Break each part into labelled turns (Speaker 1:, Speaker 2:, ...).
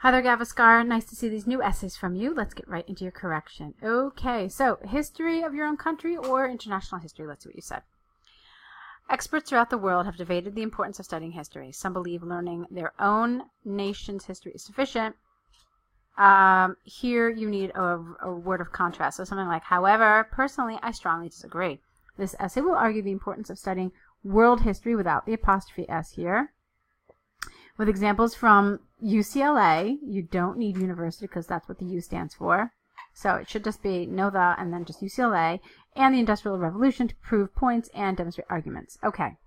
Speaker 1: Hi there, Gavaskar. Nice to see these new essays from you. Let's get right into your correction. Okay, so history of your own country or international history? Let's see what you said. Experts throughout the world have debated the importance of studying history. Some believe learning their own nation's history is sufficient. Here you need a word of contrast. So something like, however, personally, I strongly disagree. This essay will argue the importance of studying world history without the apostrophe S here. With examples from UCLA, you don't need university because that's what the U stands for. So it should just be no the and then just UCLA, and the Industrial Revolution to prove points and demonstrate arguments. Okay.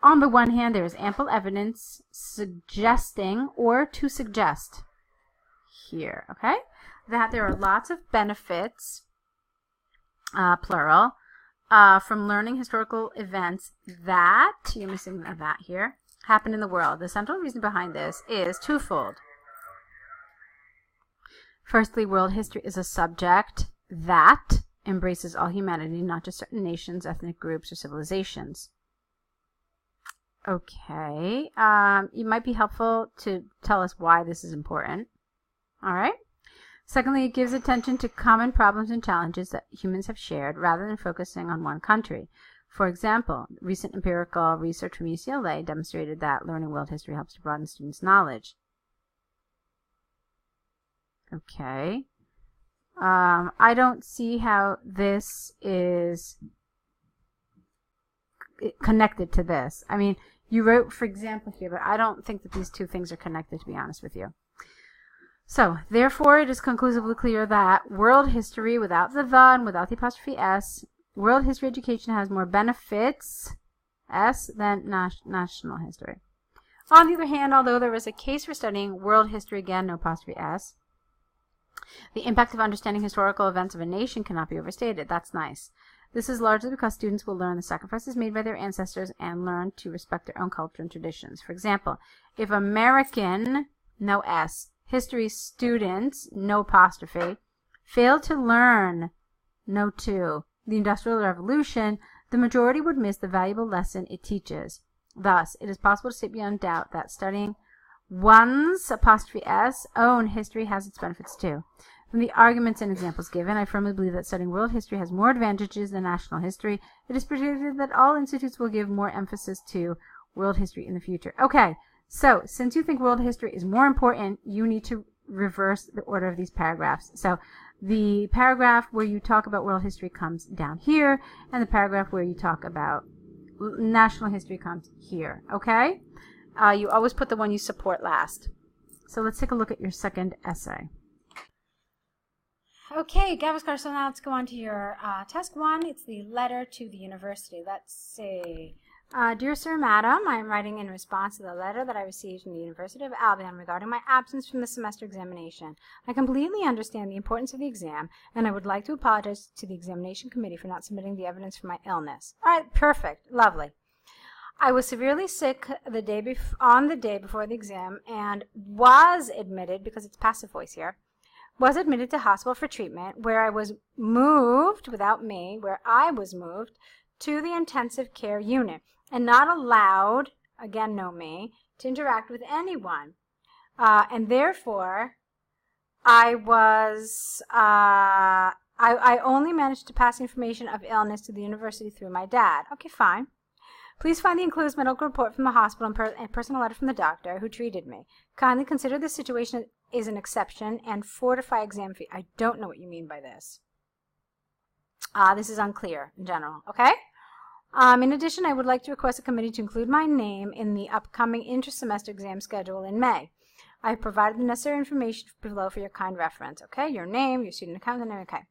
Speaker 1: On the one hand, there is ample evidence suggesting or to suggest here, okay, that there are lots of benefits, plural, from learning historical events that, you're missing a that here, happen in the world. The central reason behind this is twofold. Firstly, world history is a subject that embraces all humanity, not just certain nations, ethnic groups, or civilizations. Okay, it might be helpful to tell us why this is important. All right. Secondly, it gives attention to common problems and challenges that humans have shared rather than focusing on one country. For example, recent empirical research from UCLA demonstrated that learning world history helps to broaden students' knowledge. Okay. I don't see how this is connected to this. I mean, you wrote, for example, here, but I don't think that these two things are connected, to be honest with you. So, therefore, it is conclusively clear that world history, without the and without the apostrophe S, world history education has more benefits, S, than national history. On the other hand, although there is a case for studying world history, again, no apostrophe S, the impact of understanding historical events of a nation cannot be overstated. That's nice. This is largely because students will learn the sacrifices made by their ancestors and learn to respect their own culture and traditions. For example, if American, no S, history students, no apostrophe, fail to learn, no two, the Industrial Revolution, the majority would miss the valuable lesson it teaches. Thus, it is possible to state beyond doubt that studying one's apostrophe S own history has its benefits too. From the arguments and examples given, I firmly believe that studying world history has more advantages than national history. It is predicted that all institutes will give more emphasis to world history in the future. Okay, so since you think world history is more important, you need to reverse the order of these paragraphs. So the paragraph where you talk about world history comes down here, and the paragraph where you talk about national history comes here, okay? You always put the one you support last. So let's take a look at your second essay. Okay, Gavaskar, so now let's go on to your task one. It's the letter to the university. Let's see. Dear Sir, Madam, I am writing in response to the letter that I received from the University of Albion regarding my absence from the semester examination. I completely understand the importance of the exam, and I would like to apologize to the examination committee for not submitting the evidence for my illness. All right, perfect, lovely. I was severely sick on the day before the exam and was admitted, because it's passive voice here, was admitted to hospital for treatment, where I was moved, to the intensive care unit and not allowed, again no me, to interact with anyone. And therefore, I only managed to pass information of illness to the university through my dad. Okay, fine. Please find the enclosed medical report from the hospital and personal letter from the doctor who treated me. Kindly consider this situation is an exception and fortify exam fee. I don't know what you mean by this. This is unclear in general, okay? In addition, I would like to request a committee to include my name in the upcoming inter-semester exam schedule in May. I have provided the necessary information below for your kind reference, okay? Your name, your student account, and name, okay.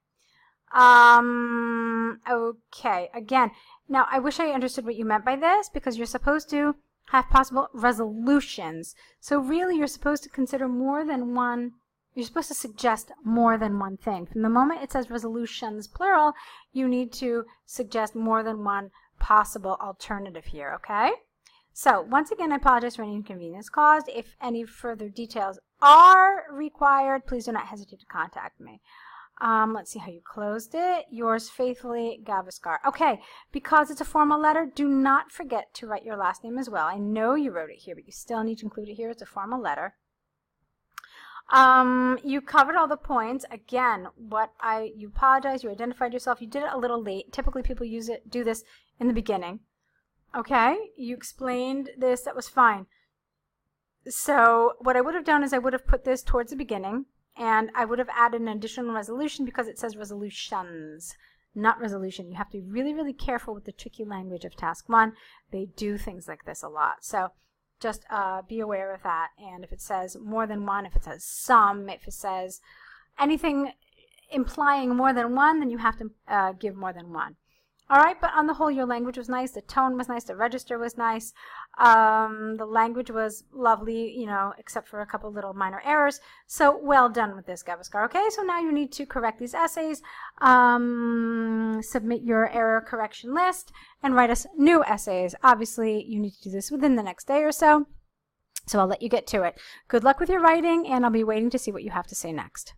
Speaker 1: Okay, again, now I wish I understood what you meant by this, because you're supposed to have possible resolutions. So really you're supposed to consider more than one, you're supposed to suggest more than one thing. From the moment it says resolutions, plural, you need to suggest more than one possible alternative here, okay? So once again, I apologize for any inconvenience caused. If any further details are required, please do not hesitate to contact me. Let's see how you closed it. Yours faithfully, Gavaskar. Okay, because it's a formal letter, do not forget to write your last name as well. I know you wrote it here, but you still need to include it here. It's a formal letter. You covered all the points. Again, you apologize, you identified yourself, you did it a little late. Typically people do this in the beginning. Okay, you explained this, that was fine. So what I would have done is I would have put this towards the beginning, and I would have added an additional resolution because it says resolutions, not resolution. You have to be really, really careful with the tricky language of task 1. They do things like this a lot. So just be aware of that. And if it says more than one, if it says some, if it says anything implying more than one, then you have to give more than one. All right, but on the whole, your language was nice. The tone was nice. The register was nice. The language was lovely, you know, except for a couple little minor errors. So well done with this, Gavaskar. Okay, so now you need to correct these essays, submit your error correction list, and write us new essays. Obviously, you need to do this within the next day or so. So I'll let you get to it. Good luck with your writing, and I'll be waiting to see what you have to say next.